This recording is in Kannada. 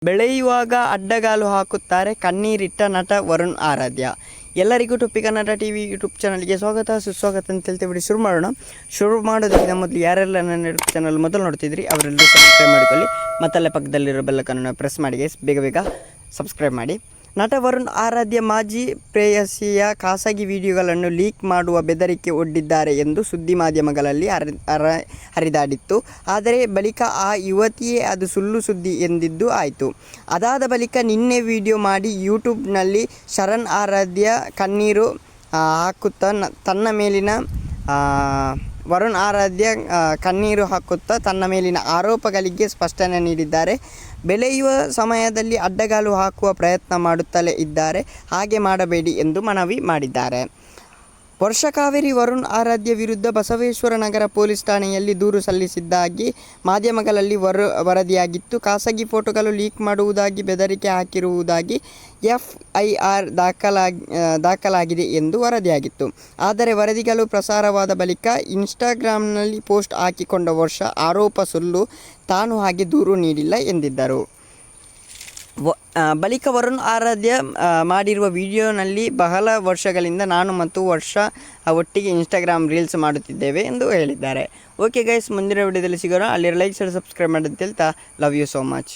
ಬೆಳೆಯುವಾಗ ಅಡ್ಡಗಾಲು ಹಾಕುತ್ತಾರೆ ಕಣ್ಣೀರಿಟ್ಟ ನಟ ವರುಣ್ ಆರಾಧ್ಯ. ಎಲ್ಲರಿಗೂ ಟುಪ್ಪಿ ಕನ್ನಡ ಟಿವಿ ಯೂಟ್ಯೂಬ್ ಚಾನಲ್ಗೆ ಸ್ವಾಗತ ಸುಸ್ವಾಗತ ಅಂತ ಹೇಳ್ತೀವಿ. ಶುರು ಮಾಡೋಣ. ಶುರು ಮಾಡೋದಕ್ಕಿಂತ ಮೊದಲು ಯಾರೆಲ್ಲ ನನ್ನ ಯೂಟ್ಯೂಬ್ ಚಾನಲ್ ಮೊದಲು ನೋಡ್ತಿದ್ರಿ ಅವರೆಲ್ಲರೂ ಸಬ್ಸ್ಕ್ರೈಬ್ ಮಾಡಿಕೊಳ್ಳಿ. ಮತ್ತಲ್ಲೇ ಪಕ್ಕದಲ್ಲಿರೋ ಬೆಲ್ಲಕ್ಕನ್ನು ಪ್ರೆಸ್ ಮಾಡಿ ಗೈಸ್, ಬೇಗ ಸಬ್ಸ್ಕ್ರೈಬ್ ಮಾಡಿ. ನಟ ವರುಣ್ ಆರಾಧ್ಯ ಮಾಜಿ ಪ್ರೇಯಸಿಯ ಖಾಸಗಿ ವಿಡಿಯೋಗಳನ್ನು ಲೀಕ್ ಮಾಡುವ ಬೆದರಿಕೆ ಒಡ್ಡಿದ್ದಾರೆ ಎಂದು ಸುದ್ದಿ ಮಾಧ್ಯಮಗಳಲ್ಲಿ ಹರಿದಾಡಿತ್ತು. ಆದರೆ ಬಳಿಕ ಆ ಯುವತಿಯೇ ಅದು ಸುಳ್ಳು ಸುದ್ದಿ ಎಂದಿದ್ದು ಆಯಿತು. ಅದಾದ ಬಳಿಕ ನಿನ್ನೆ ವಿಡಿಯೋ ಮಾಡಿ ಯೂಟ್ಯೂಬ್ನಲ್ಲಿ ಶರಣ್ ಆರಾಧ್ಯ ಕಣ್ಣೀರು ಹಾಕುತ್ತಾ ತನ್ನ ಮೇಲಿನ ವರುಣ್ ಆರಾಧ್ಯ ಕಣ್ಣೀರು ಹಾಕುತ್ತಾ ತನ್ನ ಮೇಲಿನ ಆರೋಪಗಳಿಗೆ ಸ್ಪಷ್ಟನೆ ನೀಡಿದ್ದಾರೆ. ಬೆಳೆಯುವ ಸಮಯದಲ್ಲಿ ಅಡ್ಡಗಾಲು ಹಾಕುವ ಪ್ರಯತ್ನ ಮಾಡುತ್ತಲೇ ಇದ್ದಾರೆ, ಹಾಗೆ ಮಾಡಬೇಡಿ ಎಂದು ಮನವಿ ಮಾಡಿದ್ದಾರೆ. ವರ್ಷಕಾವೇರಿ ವರುಣ್ ಆರಾಧ್ಯ ವಿರುದ್ಧ ಬಸವೇಶ್ವರ ನಗರ ಪೊಲೀಸ್ ಠಾಣೆಯಲ್ಲಿ ದೂರು ಸಲ್ಲಿಸಿದ್ದಾಗಿ ಮಾಧ್ಯಮಗಳಲ್ಲಿ ವರದಿಯಾಗಿತ್ತು. ಖಾಸಗಿ ಫೋಟೋಗಳು ಲೀಕ್ ಮಾಡುವುದಾಗಿ ಬೆದರಿಕೆ ಹಾಕಿರುವುದಾಗಿ FIR ದಾಖಲಾಗಿದೆ ಎಂದು ವರದಿಯಾಗಿತ್ತು. ಆದರೆ ವರದಿಗಳು ಪ್ರಸಾರವಾದ ಬಳಿಕ ಇನ್ಸ್ಟಾಗ್ರಾಂನಲ್ಲಿ ಪೋಸ್ಟ್ ಹಾಕಿಕೊಂಡ ವರ್ಷ ಆರೋಪ ಸುಳ್ಳು, ತಾನು ಹಾಗೆ ದೂರು ನೀಡಿಲ್ಲ ಎಂದಿದ್ದರು. ಬಳಿಕ ವರುಣ್ ಆರಾಧ್ಯ ಮಾಡಿರುವ ವಿಡಿಯೋನಲ್ಲಿ ಬಹಳ ವರ್ಷಗಳಿಂದ ನಾನು ಮತ್ತು ವರ್ಷ ಒಟ್ಟಿಗೆ ಇನ್ಸ್ಟಾಗ್ರಾಮ್ ರೀಲ್ಸ್ ಮಾಡುತ್ತಿದ್ದೇವೆ ಎಂದು ಹೇಳಿದ್ದಾರೆ. ಓಕೆ ಗೈಸ್, ಮುಂದಿನ ವಿಡಿಯೋದಲ್ಲಿ ಸಿಗೋಣ. ಅಲ್ಲಿ ಲೈಕ್ ಸಬ್ಸ್ಕ್ರೈಬ್ ಮಾಡಿ ಅಂತ ಹೇಳ್ತಾ ಲವ್ ಯು ಸೋ ಮಚ್.